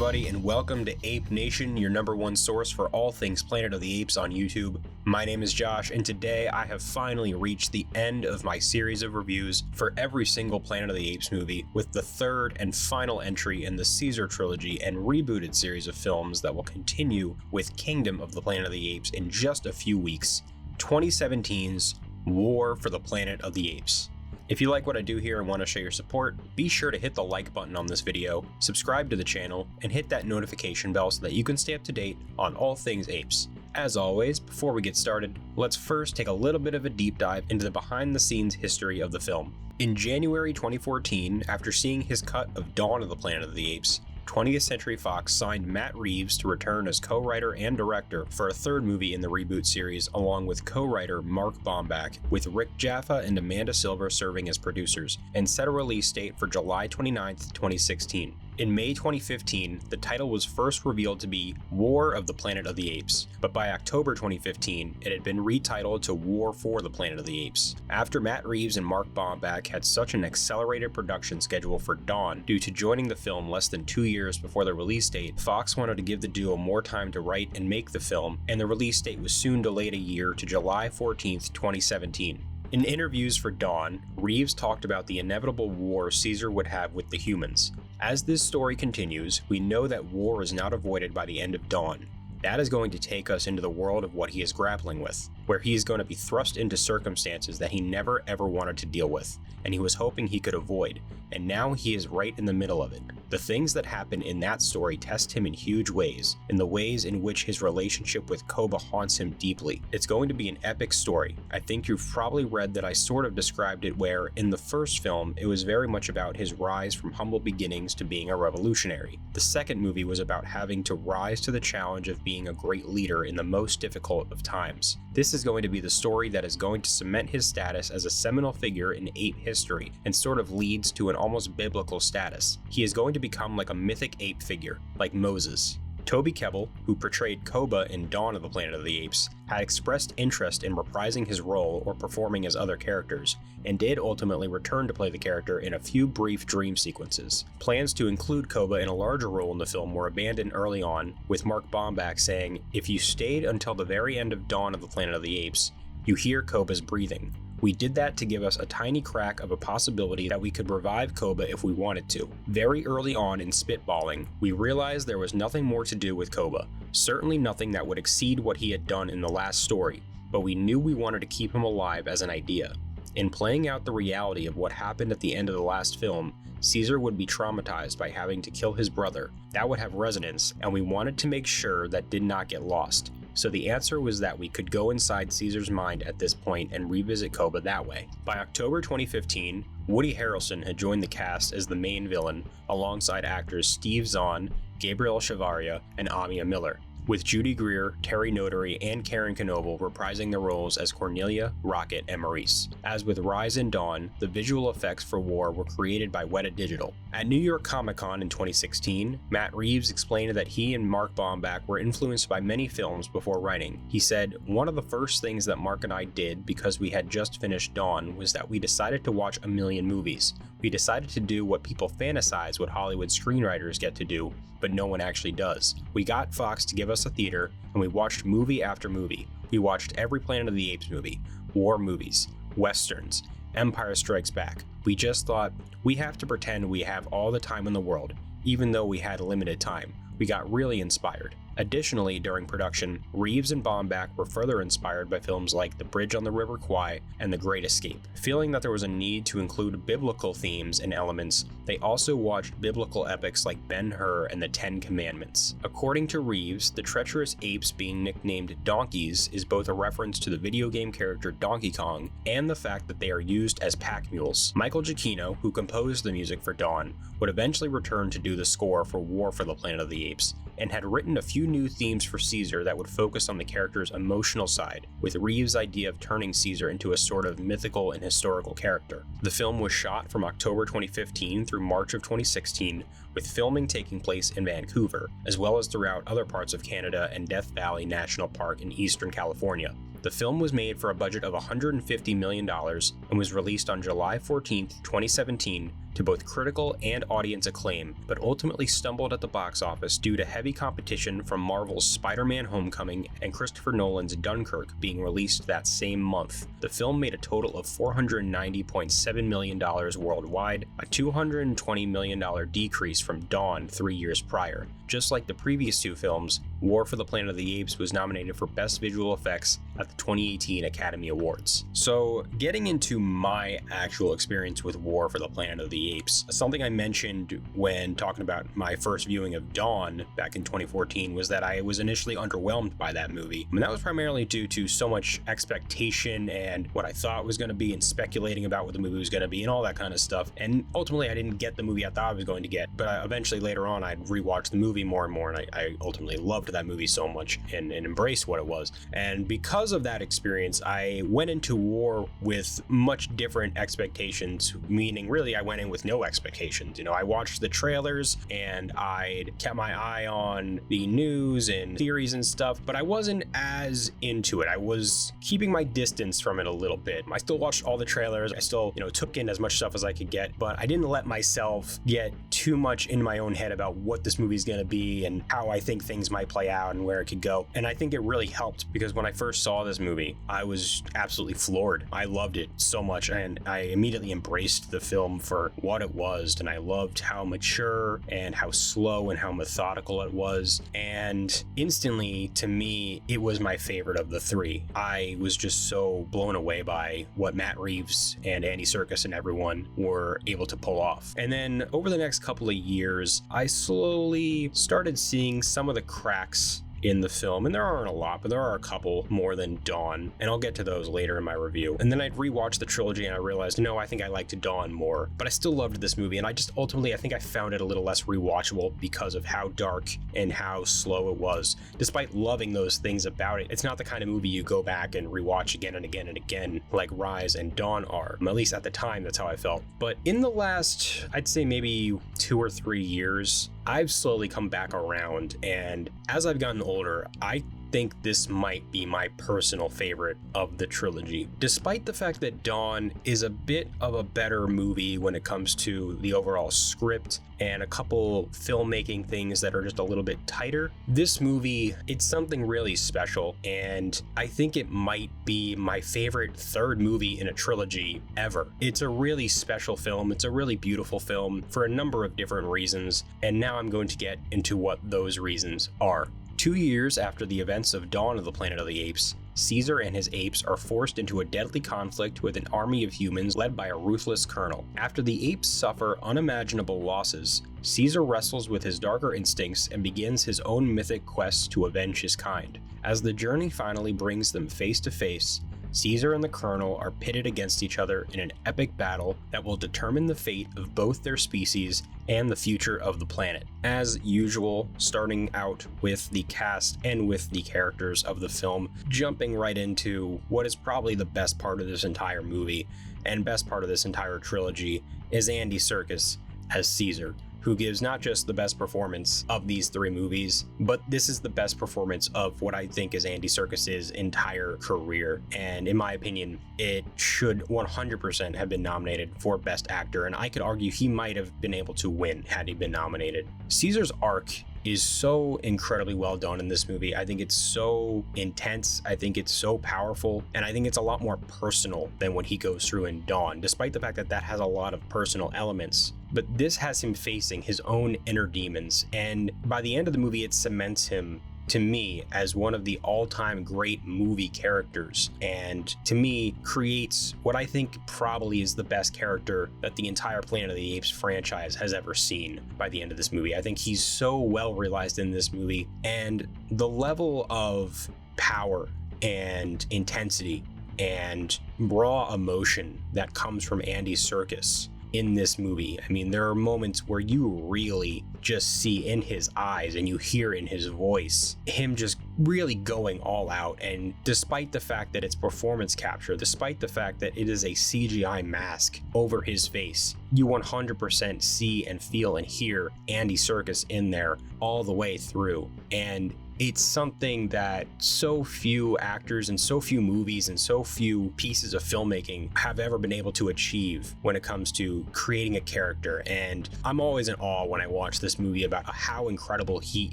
everybody, and welcome to Ape Nation, your #1 source for all things Planet of the Apes on YouTube. My name is Josh, and today I have finally reached the end of my series of reviews for every single Planet of the Apes movie, with the third and final entry in the Caesar trilogy and rebooted series of films that will continue with Kingdom of the Planet of the Apes in just a few weeks, 2017's War for the Planet of the Apes. If you like what I do here and want to show your support, be sure to hit the like button on this video, subscribe to the channel, and hit that notification bell so that you can stay up to date on all things apes. As always, before we get started, let's first take a little bit of a deep dive into the behind-the-scenes history of the film. In January 2014, after seeing his cut of Dawn of the Planet of the Apes, 20th Century Fox signed Matt Reeves to return as co-writer and director for a third movie in the reboot series, along with co-writer Mark Bomback, with Rick Jaffa and Amanda Silver serving as producers, and set a release date for July 29, 2016. In May 2015, the title was first revealed to be War of the Planet of the Apes, but by October 2015, it had been retitled to War for the Planet of the Apes. After Matt Reeves and Mark Bomback had such an accelerated production schedule for Dawn due to joining the film less than 2 years before the release date, Fox wanted to give the duo more time to write and make the film, and the release date was soon delayed a year to July 14, 2017. In interviews for Dawn, Reeves talked about the inevitable war Caesar would have with the humans. As this story continues, we know that war is not avoided by the end of Dawn. That is going to take us into the world of what he is grappling with, where he is going to be thrust into circumstances that he never ever wanted to deal with, and he was hoping he could avoid, and now he is right in the middle of it. The things that happen in that story test him in huge ways, in the ways in which his relationship with Koba haunts him deeply. It's going to be an epic story. I think you've probably read that I sort of described it where, in the first film, it was very much about his rise from humble beginnings to being a revolutionary. The second movie was about having to rise to the challenge of being a great leader in the most difficult of times. This is going to be the story that is going to cement his status as a seminal figure in ape history, and sort of leads to an almost biblical status. He is going to become like a mythic ape figure, like Moses. Toby Kebbell, who portrayed Koba in Dawn of the Planet of the Apes, had expressed interest in reprising his role or performing as other characters, and did ultimately return to play the character in a few brief dream sequences. Plans to include Koba in a larger role in the film were abandoned early on, with Mark Bomback saying, "If you stayed until the very end of Dawn of the Planet of the Apes, you hear Koba's breathing. We did that to give us a tiny crack of a possibility that we could revive Koba if we wanted to. Very early on in spitballing, we realized there was nothing more to do with Koba, certainly nothing that would exceed what he had done in the last story, but we knew we wanted to keep him alive as an idea. In playing out the reality of what happened at the end of the last film, Caesar would be traumatized by having to kill his brother. That would have resonance, and we wanted to make sure that did not get lost. So the answer was that we could go inside Caesar's mind at this point and revisit Koba that way." By October 2015, Woody Harrelson had joined the cast as the main villain, alongside actors Steve Zahn, Gabriel Chavarria, and Amia Miller, with Judy Greer, Terry Notary, and Karen Knoble reprising their roles as Cornelia, Rocket, and Maurice. As with Rise and Dawn, the visual effects for War were created by Weta Digital. At New York Comic Con in 2016, Matt Reeves explained that he and Mark Bomback were influenced by many films before writing. He said, "One of the first things that Mark and I did, because we had just finished Dawn, was that we decided to watch a million movies. We decided to do what people fantasize what Hollywood screenwriters get to do, but no one actually does. We got Fox to give us a theater, and we watched movie after movie. We watched every Planet of the Apes movie, war movies, westerns, Empire Strikes Back. We just thought, we have to pretend we have all the time in the world, even though we had limited time. We got really inspired." Additionally, during production, Reeves and Bomback were further inspired by films like The Bridge on the River Kwai and The Great Escape. Feeling that there was a need to include biblical themes and elements, they also watched biblical epics like Ben-Hur and the Ten Commandments. According to Reeves, the treacherous apes being nicknamed donkeys is both a reference to the video game character Donkey Kong and the fact that they are used as pack mules. Michael Giacchino, who composed the music for Dawn, would eventually return to do the score for War for the Planet of the Apes, and had written a few new themes for Caesar that would focus on the character's emotional side, with Reeves' idea of turning Caesar into a sort of mythical and historical character. The film was shot from October 2015 through March of 2016, with filming taking place in Vancouver, as well as throughout other parts of Canada and Death Valley National Park in Eastern California. The film was made for a budget of $150 million and was released on July 14, 2017, to both critical and audience acclaim, but ultimately stumbled at the box office due to heavy competition from Marvel's Spider-Man: Homecoming and Christopher Nolan's Dunkirk being released that same month. The film made a total of $490.7 million worldwide, a $220 million decrease from Dawn 3 years prior. Just like the previous two films, War for the Planet of the Apes was nominated for Best Visual Effects at the 2018 Academy Awards. So, getting into my actual experience with War for the Planet of the Apes, something I mentioned when talking about my first viewing of Dawn back in 2014 was that I was initially underwhelmed by that movie. And that was primarily due to so much expectation and what I thought was going to be and speculating about what the movie was going to be and all that kind of stuff. And ultimately, I didn't get the movie I thought I was going to get, but eventually later on, I'd rewatch the movie more and more, and I ultimately loved that movie so much and embraced what it was. And because of that experience, I went into War with much different expectations, meaning really I went in with no expectations. You know, I watched the trailers and I'd kept my eye on the news and theories and stuff, but I wasn't as into it. I was keeping my distance from it a little bit. I still watched all the trailers. I still, took in as much stuff as I could get, but I didn't let myself get too much in my own head about what this movie's going to be and how I think things might play out and where it could go. And I think it really helped because when I first saw this movie, I was absolutely floored. I loved it so much and I immediately embraced the film for what it was, and I loved how mature and how slow and how methodical it was. And instantly, to me, it was my favorite of the three. I was just so blown away by what Matt Reeves and Andy Serkis and everyone were able to pull off. And then over the next couple of years, I slowly started seeing some of the cracks in the film, and there aren't a lot, but there are a couple more than Dawn, and I'll get to those later in my review. And then I'd rewatch the trilogy and I realized, no, I think I liked Dawn more, but I still loved this movie, and I think I found it a little less rewatchable because of how dark and how slow it was. Despite loving those things about it, it's not the kind of movie you go back and rewatch again and again and again like Rise and Dawn are. At least at the time, that's how I felt. But in the last, I'd say maybe 2 or 3 years, I've slowly come back around, and as I've gotten older, I think this might be my personal favorite of the trilogy. Despite the fact that Dawn is a bit of a better movie when it comes to the overall script and a couple filmmaking things that are just a little bit tighter, this movie, it's something really special, and I think it might be my favorite third movie in a trilogy ever. It's a really special film. It's a really beautiful film for a number of different reasons, and now I'm going to get into what those reasons are. 2 years after the events of Dawn of the Planet of the Apes, Caesar and his apes are forced into a deadly conflict with an army of humans led by a ruthless colonel. After the apes suffer unimaginable losses, Caesar wrestles with his darker instincts and begins his own mythic quest to avenge his kind. As the journey finally brings them face to face, Caesar and the Colonel are pitted against each other in an epic battle that will determine the fate of both their species and the future of the planet. As usual, starting out with the cast and with the characters of the film, jumping right into what is probably the best part of this entire movie and best part of this entire trilogy is Andy Serkis as Caesar, who gives not just the best performance of these three movies, but this is the best performance of what I think is Andy Serkis's entire career. And in my opinion, it should 100% have been nominated for Best Actor, and I could argue he might have been able to win had he been nominated. Caesar's arc is so incredibly well done in this movie. I think it's so intense, I think it's so powerful, and I think it's a lot more personal than what he goes through in Dawn, despite the fact that that has a lot of personal elements. But this has him facing his own inner demons, and by the end of the movie, it cements him, to me, as one of the all-time great movie characters, and to me creates what I think probably is the best character that the entire Planet of the Apes franchise has ever seen by the end of this movie. I think he's so well realized in this movie, and the level of power and intensity and raw emotion that comes from Andy Serkis in this movie. I mean, there are moments where you really just see in his eyes and you hear in his voice him just really going all out. And despite the fact that it's performance capture, despite the fact that it is a CGI mask over his face, you 100% see and feel and hear Andy Serkis in there all the way through. And it's something that so few actors and so few movies and so few pieces of filmmaking have ever been able to achieve when it comes to creating a character. And I'm always in awe when I watch this movie about how incredible he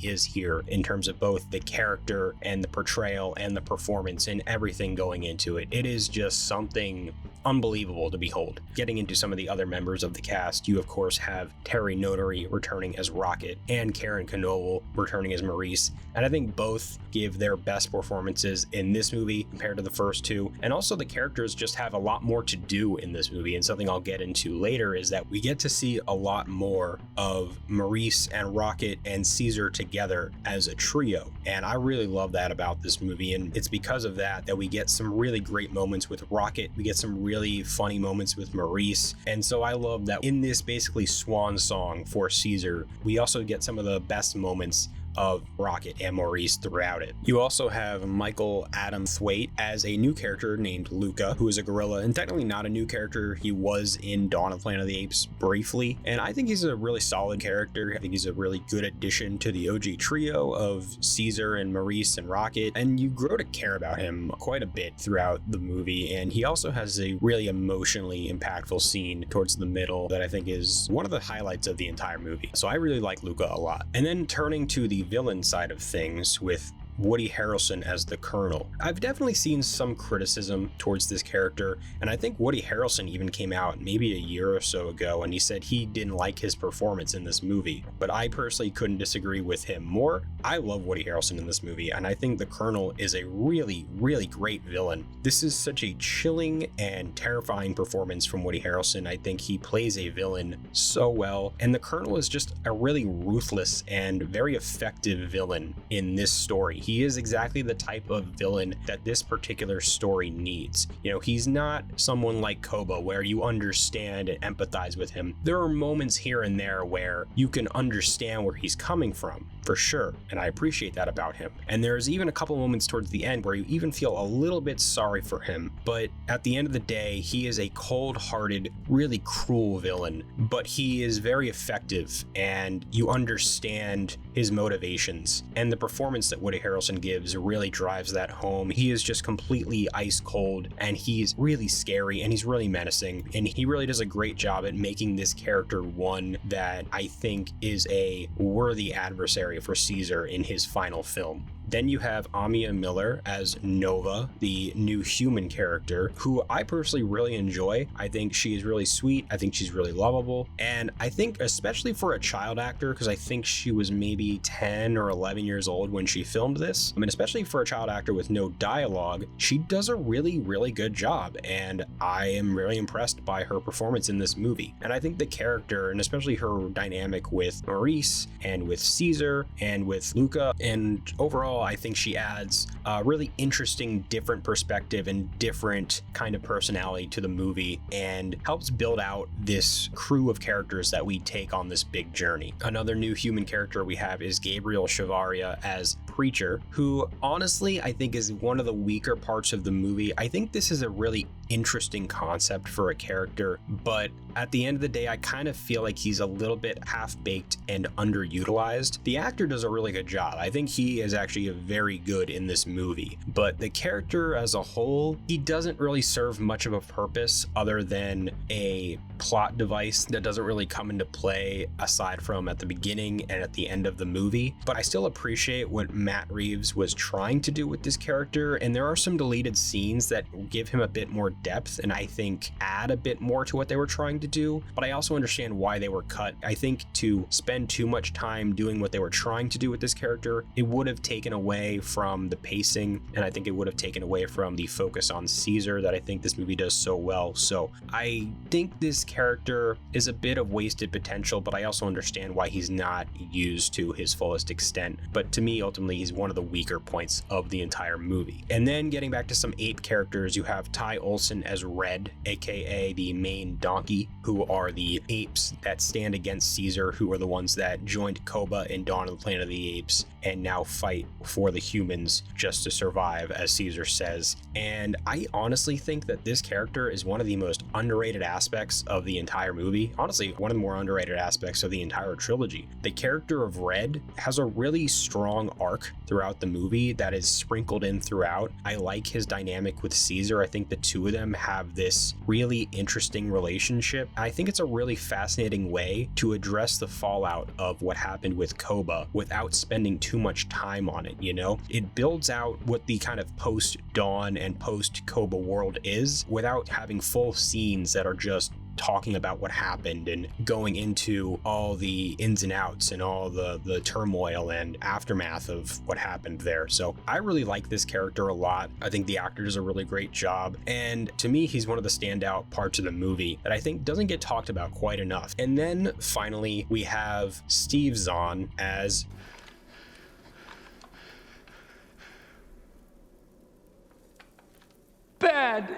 is here in terms of both the character and the portrayal and the performance and everything going into it. It is just something unbelievable to behold. Getting into some of the other members of the cast, you of course have Terry Notary returning as Rocket and Karen Knoble returning as Maurice, and I think both give their best performances in this movie compared to the first two. And also the characters just have a lot more to do in this movie, and something I'll get into later is that we get to see a lot more of Maurice and Rocket and Caesar together as a trio, and I really love that about this movie. And it's because of that we get some really great moments with Rocket, we get some really funny moments with Maurice, and so I love that in this basically swan song for Caesar, we also get some of the best moments of Rocket and Maurice throughout it. You also have Michael Adam Thwaite as a new character named Luca, who is a gorilla, and technically not a new character. He was in Dawn of Planet of the Apes briefly, and I think he's a really solid character. I think he's a really good addition to the OG trio of Caesar and Maurice and Rocket, and you grow to care about him quite a bit throughout the movie. And he also has a really emotionally impactful scene towards the middle that I think is one of the highlights of the entire movie. So I really like Luca a lot. And then turning to the villain side of things with Woody Harrelson as the Colonel. I've definitely seen some criticism towards this character, and I think Woody Harrelson even came out maybe a year or so ago and he said he didn't like his performance in this movie, but I personally couldn't disagree with him more. I love Woody Harrelson in this movie, and I think the Colonel is a really, really great villain. This is such a chilling and terrifying performance from Woody Harrelson. I think he plays a villain so well, and the Colonel is just a really ruthless and very effective villain in this story. He is exactly the type of villain that this particular story needs. You know, he's not someone like Koba where you understand and empathize with him. There are moments here and there where you can understand where he's coming from, for sure, and I appreciate that about him. And there's even a couple moments towards the end where you even feel a little bit sorry for him, but at the end of the day, he is a cold-hearted, really cruel villain, but he is very effective and you understand his motivations, and the performance that Woody Harrelson gives really drives that home. He is just completely ice cold, and he's really scary, and he's really menacing, and he really does a great job at making this character one that I think is a worthy adversary for Caesar in his final film. Then you have Amia Miller as Nova, the new human character, who I personally really enjoy. I think she is really sweet. I think she's really lovable. And I think especially for a child actor, because I think she was maybe 10 or 11 years old when she filmed this, I mean, especially for a child actor with no dialogue, she does a really, really good job. And I am really impressed by her performance in this movie. And I think the character, and especially her dynamic with Maurice and with Caesar and with Luca, and overall, I think she adds a really interesting, different perspective and different kind of personality to the movie and helps build out this crew of characters that we take on this big journey. Another new human character we have is Gabriel Chavaria as Preacher, who honestly I think is one of the weaker parts of the movie. I think this is a really interesting concept for a character, but at the end of the day, I kind of feel like he's a little bit half-baked and underutilized. The actor does a really good job. I think he is actually very good in this movie, but the character as a whole, he doesn't really serve much of a purpose other than a plot device that doesn't really come into play aside from at the beginning and at the end of the movie. But I still appreciate what Matt Reeves was trying to do with this character, and there are some deleted scenes that give him a bit more depth and I think add a bit more to what they were trying to do, but I also understand why they were cut. I think to spend too much time doing what they were trying to do with this character, it would have taken away from the pacing, and I think it would have taken away from the focus on Caesar that I think this movie does so well. So I think this character is a bit of wasted potential, but I also understand why he's not used to his fullest extent. But to me, ultimately, he's one of the weaker points of the entire movie. And then getting back to some ape characters, you have Ty Olsson person as Red, aka the main donkey, who are the apes that stand against Caesar, who are the ones that joined Koba in Dawn of the Planet of the Apes and now fight for the humans just to survive, as Caesar says. And I honestly think that this character is one of the most underrated aspects of the entire movie. Honestly, one of the more underrated aspects of the entire trilogy. The character of Red has a really strong arc throughout the movie that is sprinkled in throughout. I like his dynamic with Caesar. I think the two of them have this really interesting relationship. I think it's a really fascinating way to address the fallout of what happened with Koba without spending too much time on it, you know? It builds out what the kind of post-Dawn and post-Koba world is without having full scenes that are just talking about what happened and going into all the ins and outs and all the turmoil and aftermath of what happened there. So I really like this character a lot. I think the actor does a really great job. And to me, he's one of the standout parts of the movie that I think doesn't get talked about quite enough. And then finally, we have Steve Zahn as Bad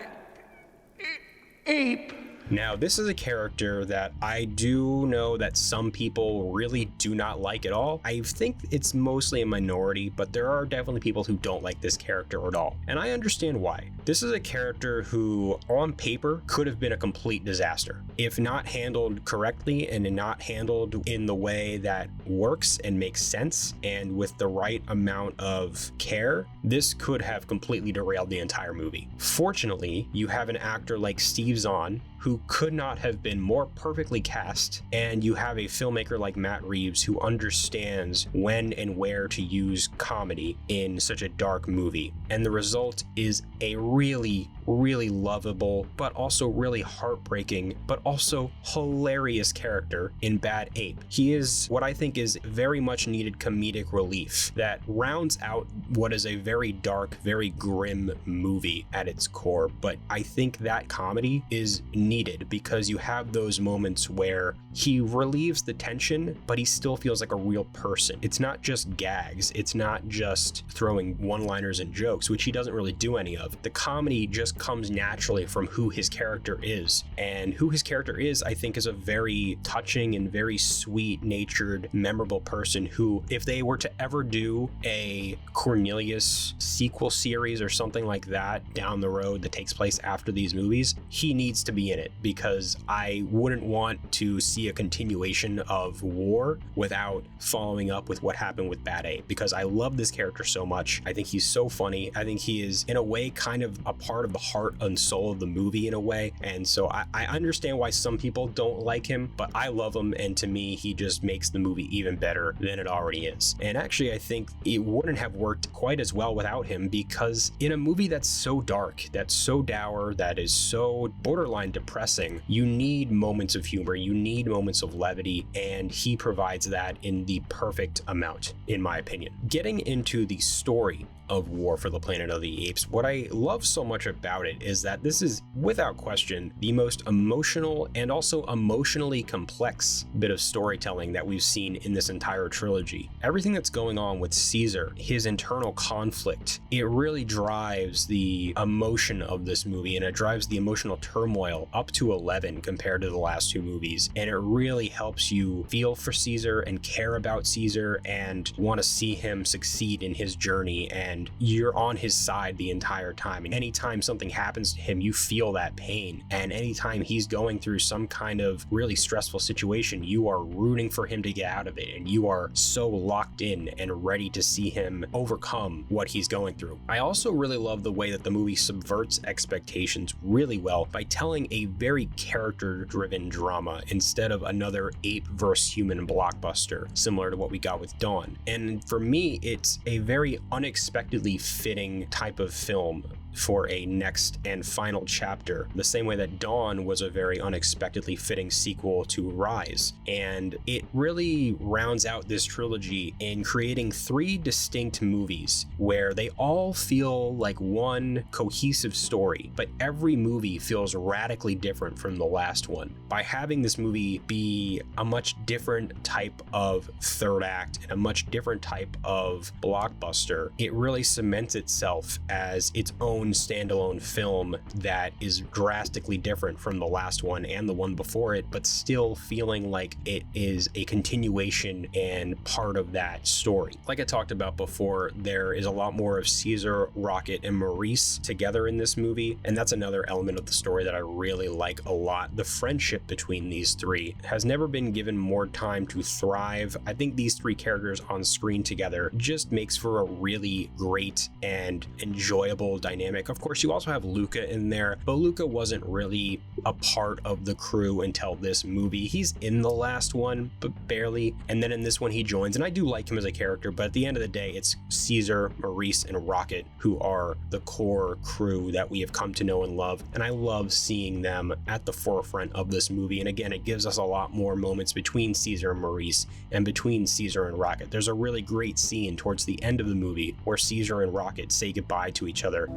Ape. Now, this is a character that I do know that some people really do not like at all. I think it's mostly a minority, but there are definitely people who don't like this character at all. And I understand why. This is a character who, on paper, could have been a complete disaster. If not handled correctly and not handled in the way that works and makes sense and with the right amount of care, this could have completely derailed the entire movie. Fortunately, you have an actor like Steve Zahn, who could not have been more perfectly cast, and you have a filmmaker like Matt Reeves who understands when and where to use comedy in such a dark movie. And the result is a really lovable, but also really heartbreaking, but also hilarious character in Bad Ape. He is what I think is very much needed comedic relief that rounds out what is a very dark, very grim movie at its core. But I think that comedy is needed because you have those moments where he relieves the tension, but he still feels like a real person. It's not just gags. It's not just throwing one-liners and jokes, which he doesn't really do any of. The comedy just comes naturally from who his character is. And who his character is, I think, is a very touching and very sweet-natured, memorable person who, if they were to ever do a Cornelius sequel series or something like that down the road that takes place after these movies, he needs to be in it, because I wouldn't want to see a continuation of War without following up with what happened with Bad Ape, because I love this character so much. I think he's so funny. I think he is, in a way, kind of a part of the heart and soul of the movie in a way. And so I understand why some people don't like him, but I love him, and to me, he just makes the movie even better than it already is. And actually, I think it wouldn't have worked quite as well without him, because in a movie that's so dark, that's so dour, that is so borderline depressing, you need moments of humor, you need moments of levity, and he provides that in the perfect amount, in my opinion. Getting into the story of War for the Planet of the Apes, what I love so much about it is that this is, without question, the most emotional and also emotionally complex bit of storytelling that we've seen in this entire trilogy. Everything that's going on with Caesar, his internal conflict, it really drives the emotion of this movie, and it drives the emotional turmoil up to 11 compared to the last two movies. And it really helps you feel for Caesar and care about Caesar and want to see him succeed in his journey, and you're on his side the entire time. And anytime something happens to him, you feel that pain. And anytime he's going through some kind of really stressful situation, you are rooting for him to get out of it, and you are so locked in and ready to see him overcome what he's going through. I also really love the way that the movie subverts expectations really well by telling a very character-driven drama instead of another ape versus human blockbuster similar to what we got with Dawn. And for me, it's a very unexpectedly fitting type of film for a next and final chapter, the same way that Dawn was a very unexpectedly fitting sequel to Rise. And it really rounds out this trilogy in creating three distinct movies where they all feel like one cohesive story, but every movie feels radically different from the last one. By having this movie be a much different type of third act and a much different type of blockbuster, it really really cements itself as its own standalone film that is drastically different from the last one and the one before it, but still feeling like it is a continuation and part of that story. Like I talked about before, there is a lot more of Caesar, Rocket, and Maurice together in this movie, and that's another element of the story that I really like a lot. The friendship between these three has never been given more time to thrive. I think these three characters on screen together just makes for a really great and enjoyable dynamic. Of course, you also have Luca in there, but Luca wasn't really a part of the crew until this movie. He's in the last one, but barely, and then in this one he joins, and I do like him as a character, but at the end of the day, it's Caesar, Maurice, and Rocket who are the core crew that we have come to know and love, and I love seeing them at the forefront of this movie. And again, it gives us a lot more moments between Caesar and Maurice and between Caesar and Rocket. There's a really great scene towards the end of the movie where Caesar and Rocket say goodbye to each other.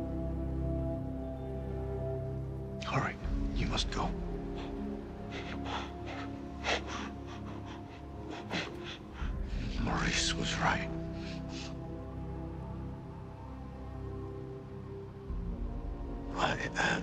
All right, you must go. Maurice was right. I am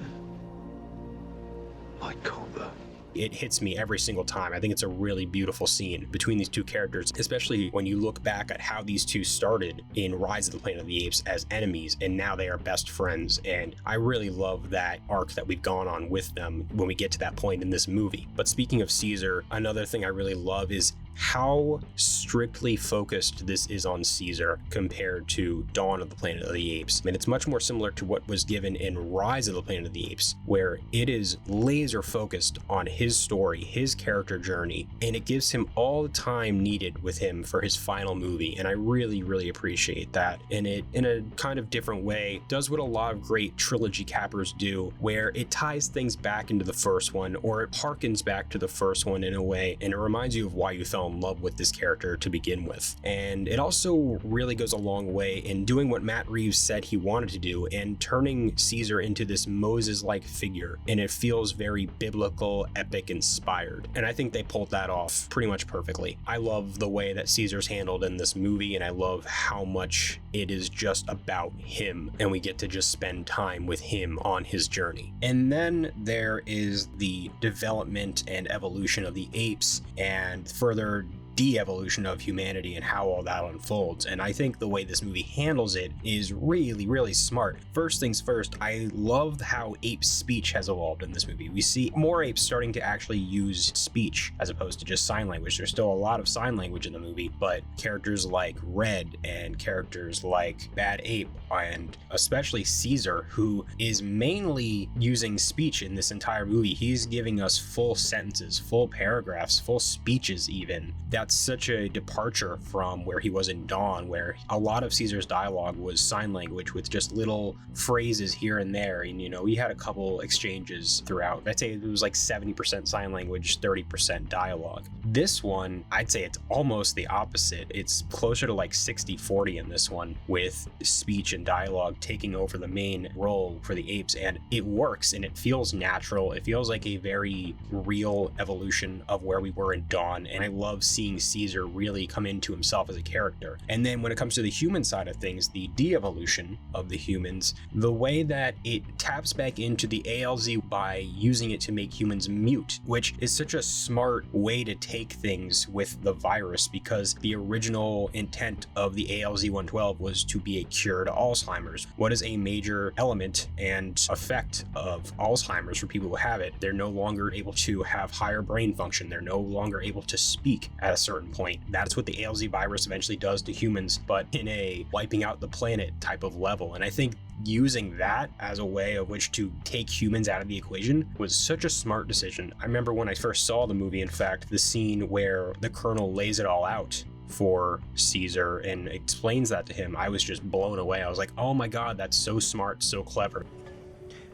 my Cobra. It hits me every single time. I think it's a really beautiful scene between these two characters, especially when you look back at how these two started in Rise of the Planet of the Apes as enemies, and now they are best friends. And I really love that arc that we've gone on with them when we get to that point in this movie. But speaking of Caesar, another thing I really love is how strictly focused this is on Caesar compared to Dawn of the Planet of the Apes. I mean, it's much more similar to what was given in Rise of the Planet of the Apes, where it is laser focused on his story, his character journey, and it gives him all the time needed with him for his final movie. And I really, really appreciate that. And it, in a kind of different way, does what a lot of great trilogy cappers do, where it ties things back into the first one, or it harkens back to the first one in a way, and it reminds you of why you fell in love with this character to begin with. And it also really goes a long way in doing what Matt Reeves said he wanted to do and turning Caesar into this Moses-like figure, and it feels very biblical, epic inspired. And I think they pulled that off pretty much perfectly. I love the way that Caesar's handled in this movie, and I love how much it is just about him, and we get to just spend time with him on his journey. And then there is the development and evolution of the apes and further de-evolution of humanity and how all that unfolds. And I think the way this movie handles it is really, really smart. First things first, I love how ape speech has evolved in this movie. We see more apes starting to actually use speech as opposed to just sign language. There's still a lot of sign language in the movie, but characters like Red and characters like Bad Ape, and especially Caesar, who is mainly using speech in this entire movie. He's giving us full sentences, full paragraphs, full speeches even. That's such a departure from where he was in Dawn, where a lot of Caesar's dialogue was sign language with just little phrases here and there. And, you know, he had a couple exchanges throughout. I'd say it was like 70% sign language, 30% dialogue. This one, I'd say it's almost the opposite. It's closer to like 60-40 in this one, with speech and dialogue taking over the main role for the apes. And it works, and it feels natural. It feels like a very real evolution of where we were in Dawn. And I love seeing Caesar really come into himself as a character. And then when it comes to the human side of things, the de-evolution of the humans, the way that it taps back into the ALZ by using it to make humans mute, which is such a smart way to take things with the virus, because the original intent of the ALZ-112 was to be a cure to Alzheimer's. What is a major element and effect of Alzheimer's for people who have it? They're no longer able to have higher brain function. They're no longer able to speak at a certain point. That's what the ALZ virus eventually does to humans, but in a wiping out the planet type of level. And I think using that as a way of which to take humans out of the equation was such a smart decision. I remember when I first saw the movie, in fact, the scene where the Colonel lays it all out for Caesar and explains that to him, I was just blown away. I was like, oh my God, that's so smart, so clever.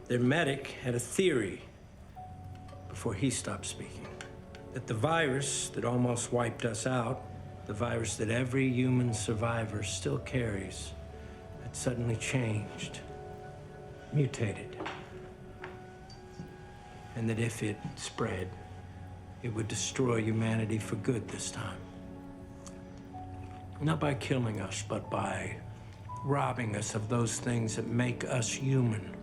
Their medic had a theory before he stopped speaking, that the virus that almost wiped us out, the virus that every human survivor still carries, had suddenly changed, mutated. And that if it spread, it would destroy humanity for good this time. Not by killing us, but by robbing us of those things that make us human.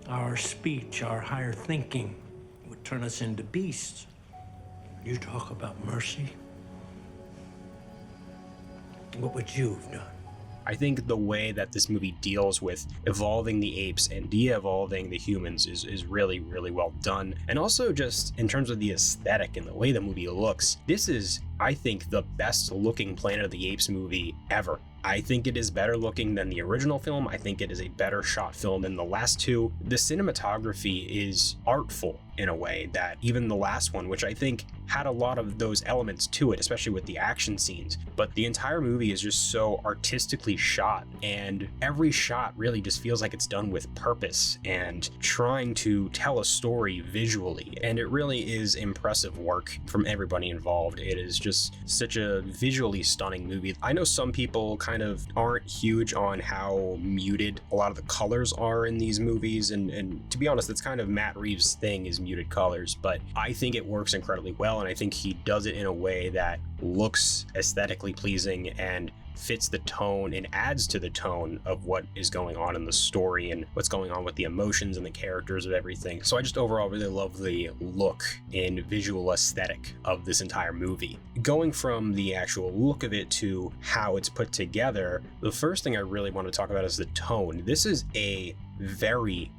Our speech, our higher thinking would turn us into beasts. You talk about mercy. What would you have done? I think the way that this movie deals with evolving the apes and de-evolving the humans is really, really well done. And also just in terms of the aesthetic and the way the movie looks, this is, I think, the best looking Planet of the Apes movie ever. I think it is better looking than the original film. I think it is a better shot film than the last two. The cinematography is artful in a way that even the last one, which I think had a lot of those elements to it, especially with the action scenes, but the entire movie is just so artistically shot, and every shot really just feels like it's done with purpose and trying to tell a story visually. And it really is impressive work from everybody involved. It is just such a visually stunning movie. I know some people kind of aren't huge on how muted a lot of the colors are in these movies, and to be honest, that's kind of Matt Reeves' thing, is muted colors, but I think it works incredibly well, and I think he does it in a way that looks aesthetically pleasing and fits the tone and adds to the tone of what is going on in the story and what's going on with the emotions and the characters of everything. So I just overall really love the look and visual aesthetic of this entire movie. Going from the actual look of it to how it's put together, the first thing I really want to talk about is the tone. This is a very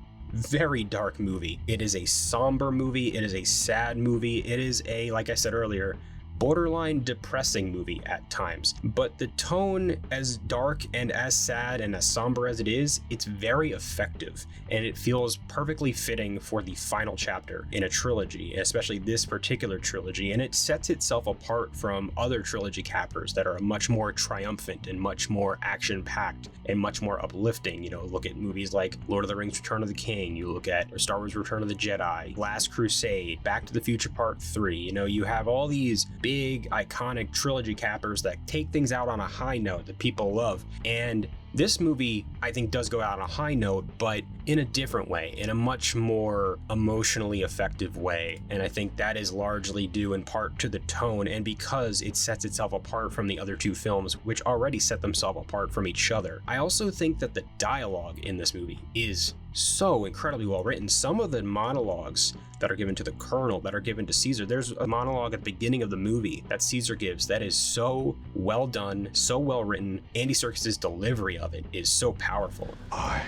dark movie. It is a somber movie. It is a sad movie. It is a, like I said earlier, borderline depressing movie at times, but the tone, as dark and as sad and as somber as it is, it's very effective, and it feels perfectly fitting for the final chapter in a trilogy, especially this particular trilogy, and it sets itself apart from other trilogy cappers that are much more triumphant and much more action-packed and much more uplifting. You know, look at movies like Lord of the Rings Return of the King, you look at Star Wars Return of the Jedi, Last Crusade, Back to the Future Part 3, you know, you have all these big iconic trilogy cappers that take things out on a high note that people love, and this movie, I think, does go out on a high note, but in a different way, in a much more emotionally effective way. And I think that is largely due in part to the tone, and because it sets itself apart from the other two films, which already set themselves apart from each other. I also think that the dialogue in this movie is so incredibly well written. Some of the monologues that are given to the Colonel, that are given to Caesar, there's a monologue at the beginning of the movie that Caesar gives that is so well done, so well written. Andy Serkis's delivery of it is so powerful. I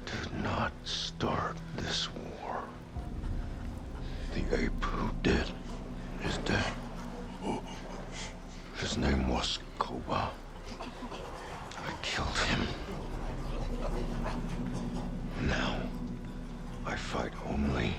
did not start this war. The ape who did is dead. His name was Koba. I killed him. Now, I fight only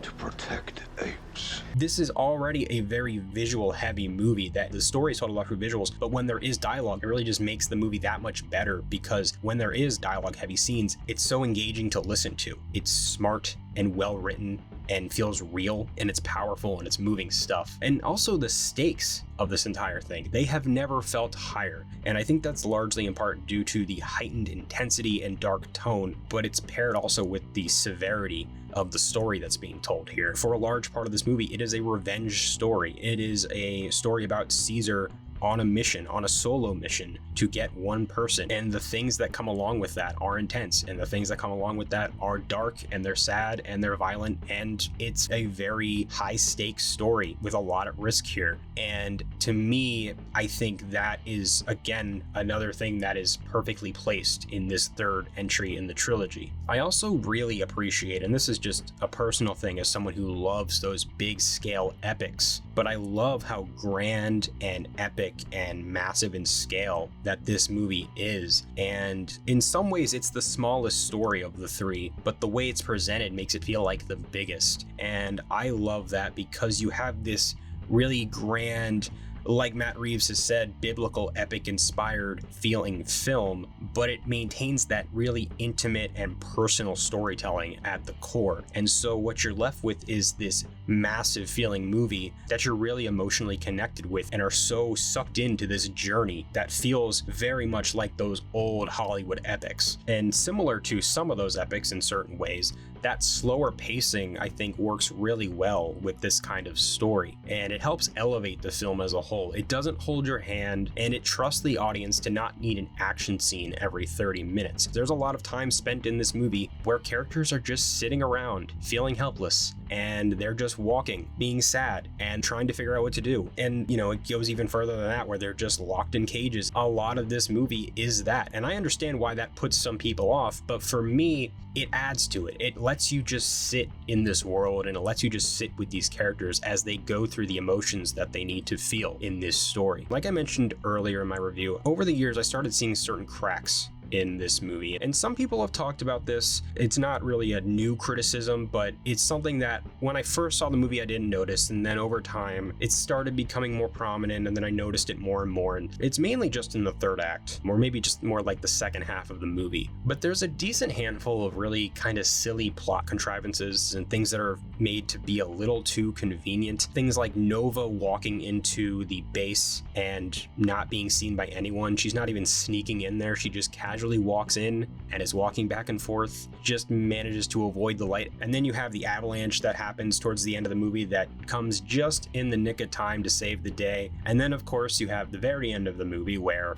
to protect apes. This is already a very visual heavy movie, that the story is told a lot through visuals, but when there is dialogue, it really just makes the movie that much better, because when there is dialogue heavy scenes, it's so engaging to listen to. It's smart and well written and feels real, and it's powerful and it's moving stuff. And also the stakes of this entire thing, they have never felt higher. And I think that's largely in part due to the heightened intensity and dark tone, but it's paired also with the severity of the story that's being told here. For a large part of this movie, it is a revenge story. It is a story about Caesar on a mission, on a solo mission to get one person, and the things that come along with that are intense, and the things that come along with that are dark, and they're sad, and they're violent, and it's a very high stakes story with a lot at risk here. And to me, I think that is again another thing that is perfectly placed in this third entry in the trilogy. I also really appreciate, and this is just a personal thing as someone who loves those big scale epics, but I love how grand and epic and massive in scale that this movie is. And in some ways it's the smallest story of the three, but the way it's presented makes it feel like the biggest. And I love that, because you have this really grand, like Matt Reeves has said, biblical epic inspired feeling film, but it maintains that really intimate and personal storytelling at the core. And so what you're left with is this massive feeling movie that you're really emotionally connected with and are so sucked into this journey that feels very much like those old Hollywood epics. And similar to some of those epics in certain ways, that slower pacing, I think, works really well with this kind of story, and it helps elevate the film as a whole. pull. It doesn't hold your hand, and it trusts the audience to not need an action scene every 30 minutes. There's a lot of time spent in this movie where characters are just sitting around, feeling helpless, and they're just walking, being sad, and trying to figure out what to do. And, it goes even further than that, where they're just locked in cages. A lot of this movie is that, and I understand why that puts some people off, but for me, it adds to it. It lets you just sit in this world, and it lets you just sit with these characters as they go through the emotions that they need to feel in this story. Like I mentioned earlier in my review, over the years I started seeing certain cracks in this movie, and some people have talked about this. It's not really a new criticism, but it's something that when I first saw the movie I didn't notice, and then over time it started becoming more prominent, and then I noticed it more and more, and it's mainly just in the third act, or maybe just more like the second half of the movie. But there's a decent handful of really kind of silly plot contrivances and things that are made to be a little too convenient. Things like Nova walking into the base and not being seen by anyone. She's not even sneaking in there, she just casually walks in and is walking back and forth, just manages to avoid the light. And then you have the avalanche that happens towards the end of the movie that comes just in the nick of time to save the day. And then of course you have the very end of the movie where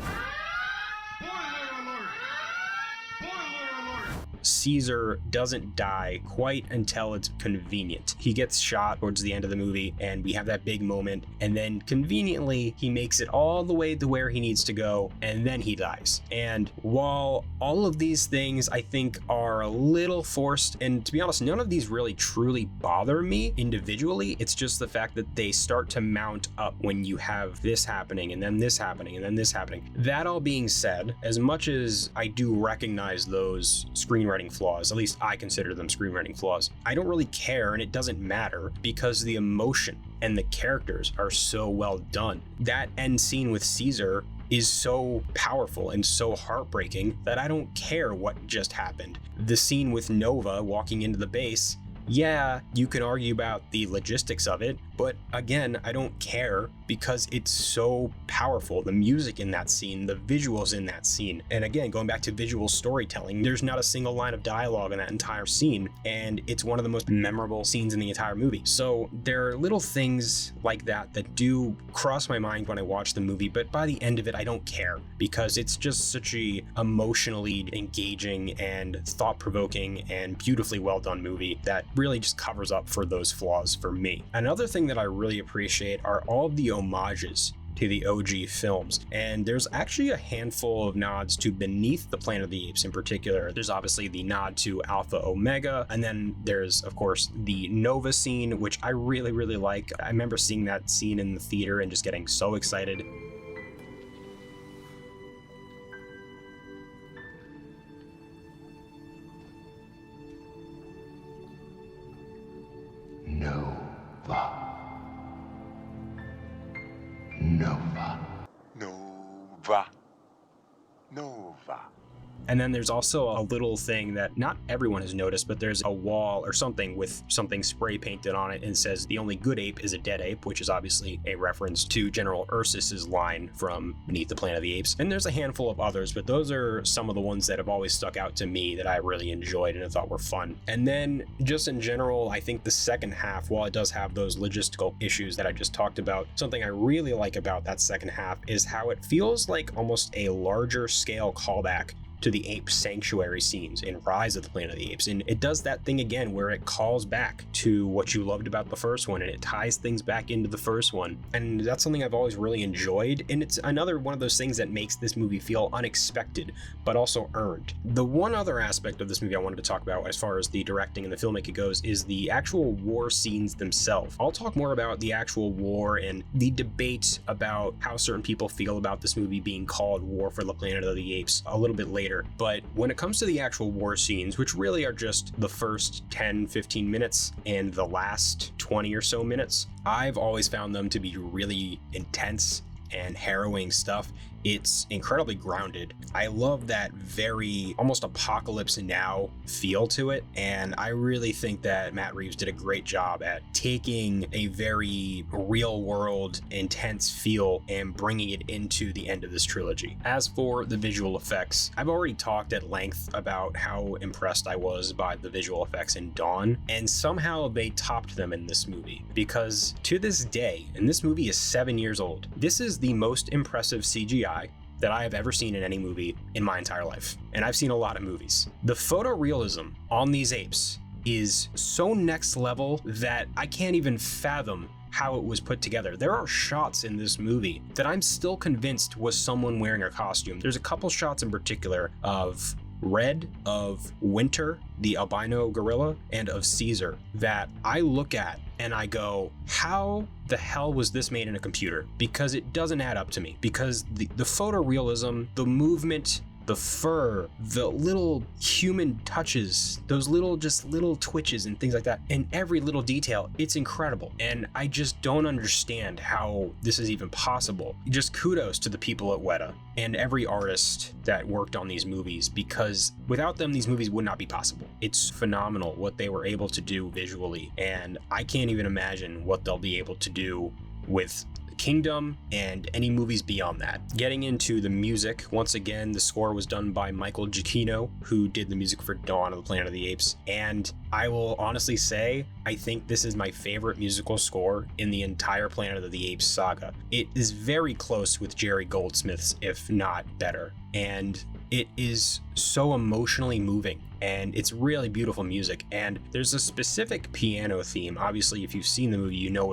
Caesar doesn't die quite until it's convenient. He gets shot towards the end of the movie, and we have that big moment, and then conveniently he makes it all the way to where he needs to go, and then he dies. And while all of these things I think are a little forced, and to be honest, none of these really truly bother me individually, it's just the fact that they start to mount up when you have this happening, and then this happening, and then this happening. That all being said, as much as I do recognize those screenwriting flaws, at least I consider them screenwriting flaws, I don't really care, and it doesn't matter, because the emotion and the characters are so well done. That end scene with Caesar is so powerful and so heartbreaking that I don't care what just happened. The scene with Nova walking into the base, yeah, you can argue about the logistics of it, but again, I don't care because it's so powerful. The music in that scene, the visuals in that scene. And again, going back to visual storytelling, there's not a single line of dialogue in that entire scene, and it's one of the most memorable scenes in the entire movie. So there are little things like that that do cross my mind when I watch the movie, but by the end of it, I don't care because it's just such a emotionally engaging and thought-provoking and beautifully well done movie that really just covers up for those flaws for me. Another thing that I really appreciate are all of the homages to the OG films, and there's actually a handful of nods to Beneath the Planet of the Apes in particular. There's obviously the nod to Alpha Omega, and then there's of course the Nova scene, which I really like. I remember seeing that scene in the theater and just getting so excited. Nova. Nova. Nova. Nova. And then there's also a little thing that not everyone has noticed, but there's a wall or something with something spray painted on it and says the only good ape is a dead ape, which is obviously a reference to General Ursus's line from Beneath the Planet of the Apes. And there's a handful of others, but those are some of the ones that have always stuck out to me that I really enjoyed and I thought were fun. And then just in general, I think the second half, while it does have those logistical issues that I just talked about, something I really like about that second half is how it feels like almost a larger scale callback to the ape sanctuary scenes in Rise of the Planet of the Apes. And it does that thing again where it calls back to what you loved about the first one and it ties things back into the first one. And that's something I've always really enjoyed. And it's another one of those things that makes this movie feel unexpected, but also earned. The one other aspect of this movie I wanted to talk about as far as the directing and the filmmaking goes is the actual war scenes themselves. I'll talk more about the actual war and the debate about how certain people feel about this movie being called War for the Planet of the Apes a little bit later. But when it comes to the actual war scenes, which really are just the first 10-15 minutes and the last 20 or so minutes, I've always found them to be really intense and harrowing stuff. It's incredibly grounded. I love that very almost apocalypse now feel to it, and I really think that Matt Reeves did a great job at taking a very real world, intense feel and bringing it into the end of this trilogy. As for the visual effects, I've already talked at length about how impressed I was by the visual effects in Dawn, and somehow they topped them in this movie, because to this day, and this movie is 7 years old, this is the most impressive CGI that I have ever seen in any movie in my entire life. And I've seen a lot of movies. The photorealism on these apes is so next level that I can't even fathom how it was put together. There are shots in this movie that I'm still convinced was someone wearing a costume. There's a couple shots in particular of Red, of Winter, the albino gorilla, and of Caesar that I look at and I go, how the hell was this made in a computer? Because it doesn't add up to me. Because the photorealism, the movement, the fur, the little human touches, those little twitches and things like that, and every little detail, it's incredible. And I just don't understand how this is even possible. Just kudos to the people at Weta and every artist that worked on these movies, because without them, these movies would not be possible. It's phenomenal what they were able to do visually, and I can't even imagine what they'll be able to do with Kingdom and any movies beyond that. Getting into the music, once again, the score was done by Michael Giacchino, who did the music for Dawn of the Planet of the Apes. And I will honestly say, I think this is my favorite musical score in the entire Planet of the Apes saga. It is very close with Jerry Goldsmith's, if not better. And it is so emotionally moving, and it's really beautiful music. And there's a specific piano theme. Obviously, if you've seen the movie, you know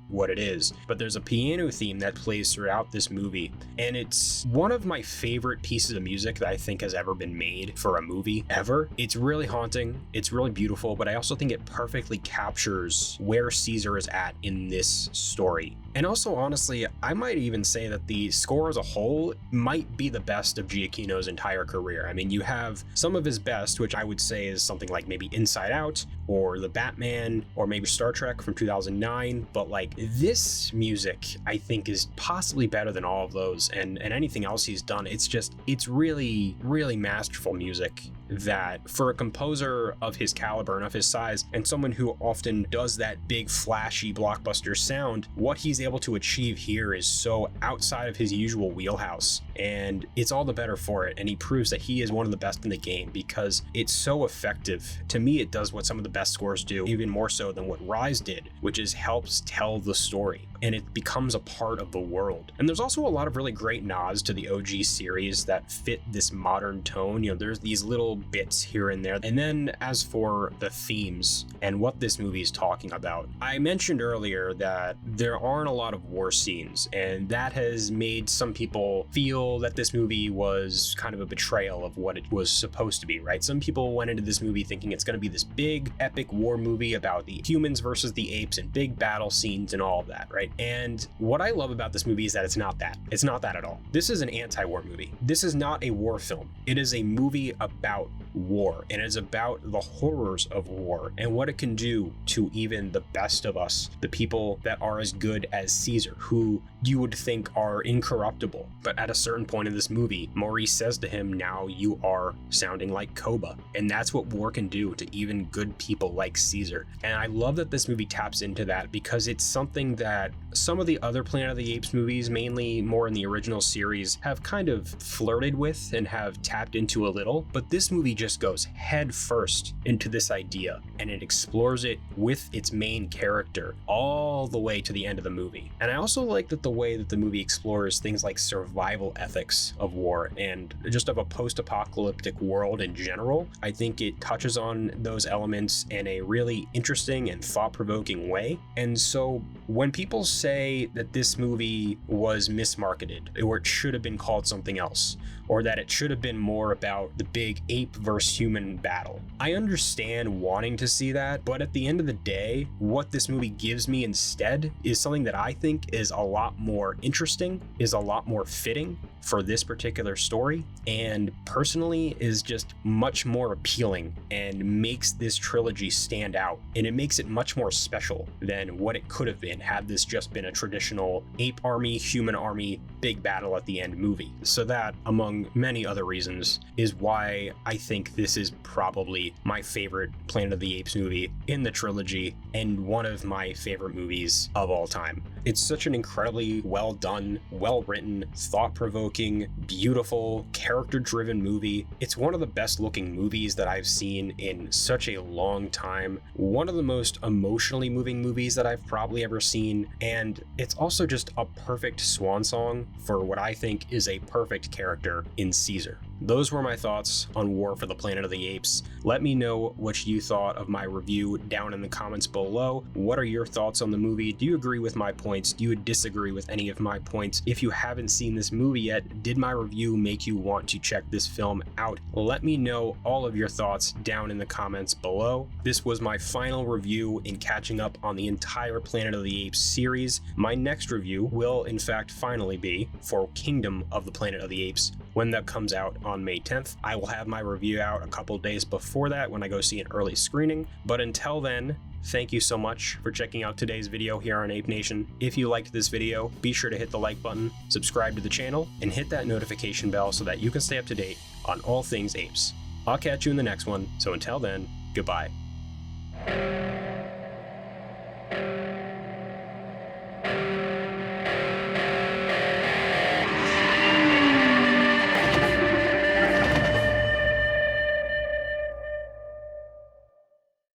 what it is, but there's a piano theme that plays throughout this movie, and it's one of my favorite pieces of music that I think has ever been made for a movie ever. It's really haunting, it's really beautiful, but I also think it perfectly captures where Caesar is at in this story. And also, honestly, I might even say that the score as a whole might be the best of Giacchino's entire career. I mean, you have some of his best, which I would say is something like maybe Inside Out, or The Batman, or maybe Star Trek from 2009, but like this music, I think, is possibly better than all of those and anything else he's done. It's really, really masterful music that, for a composer of his caliber and of his size, and someone who often does that big, flashy blockbuster sound, what he's able to achieve here is so outside of his usual wheelhouse, and it's all the better for it. And he proves that he is one of the best in the game because it's so effective. To me, it does what some of the best scores do, even more so than what Rise did, which is helps tell the story, and it becomes a part of the world. And there's also a lot of really great nods to the OG series that fit this modern tone. You know, there's these little bits here and there. And then as for the themes and what this movie is talking about, I mentioned earlier that there aren't a lot of war scenes, and that has made some people feel that this movie was kind of a betrayal of what it was supposed to be, right? Some people went into this movie thinking it's going to be this big epic war movie about the humans versus the apes and big battle scenes and all of that, right? And what I love about this movie is that it's not that. It's not that at all. This is an anti-war movie. This is not a war film. It is a movie about war, and it's about the horrors of war and what it can do to even the best of us, the people that are as good as Caesar, who you would think are incorruptible. But at a certain point in this movie, Maurice says to him, now you are sounding like Koba. And that's what war can do to even good people like Caesar. And I love that this movie taps into that, because it's something that some of the other Planet of the Apes movies, mainly more in the original series, have kind of flirted with and have tapped into a little. But this movie just goes head first into this idea, and it explores it with its main character all the way to the end of the movie. And I also like that the way that the movie explores things like survival ethics of war and just of a post-apocalyptic world in general. I think it touches on those elements in a really interesting and thought-provoking way. And so when people say that this movie was mismarketed, or it should have been called something else, or that it should have been more about the big ape versus human battle, I understand wanting to see that, but at the end of the day, what this movie gives me instead is something that I think is a lot more interesting, is a lot more fitting for this particular story, and personally is just much more appealing and makes this trilogy stand out, and it makes it much more special than what it could have been had this just been a traditional ape army, human army, big battle at the end movie. So that, among many other reasons, is why I think this is probably my favorite Planet of the Apes movie in the trilogy and one of my favorite movies of all time. It's such an incredibly well done, well written, thought-provoking, beautiful, character-driven movie. It's one of the best looking movies that I've seen in such a long time, one of the most emotionally moving movies that I've probably ever seen, and it's also just a perfect swan song for what I think is a perfect character in Caesar. Those were my thoughts on War for the Planet of the Apes. Let me know what you thought of my review down in the comments below. What are your thoughts on the movie? Do you agree with my points? Do you disagree with any of my points? If you haven't seen this movie yet, did my review make you want to check this film out? Let me know all of your thoughts down in the comments below. This was my final review in catching up on the entire Planet of the Apes series. My next review will in fact finally be for Kingdom of the Planet of the Apes when that comes out on May 10th. I will have my review out a couple days before that when I go see an early screening, but until then, thank you so much for checking out today's video here on Ape Nation. If you liked this video, be sure to hit the like button, subscribe to the channel, and hit that notification bell so that you can stay up to date on all things apes. I'll catch you in the next one, so until then, goodbye.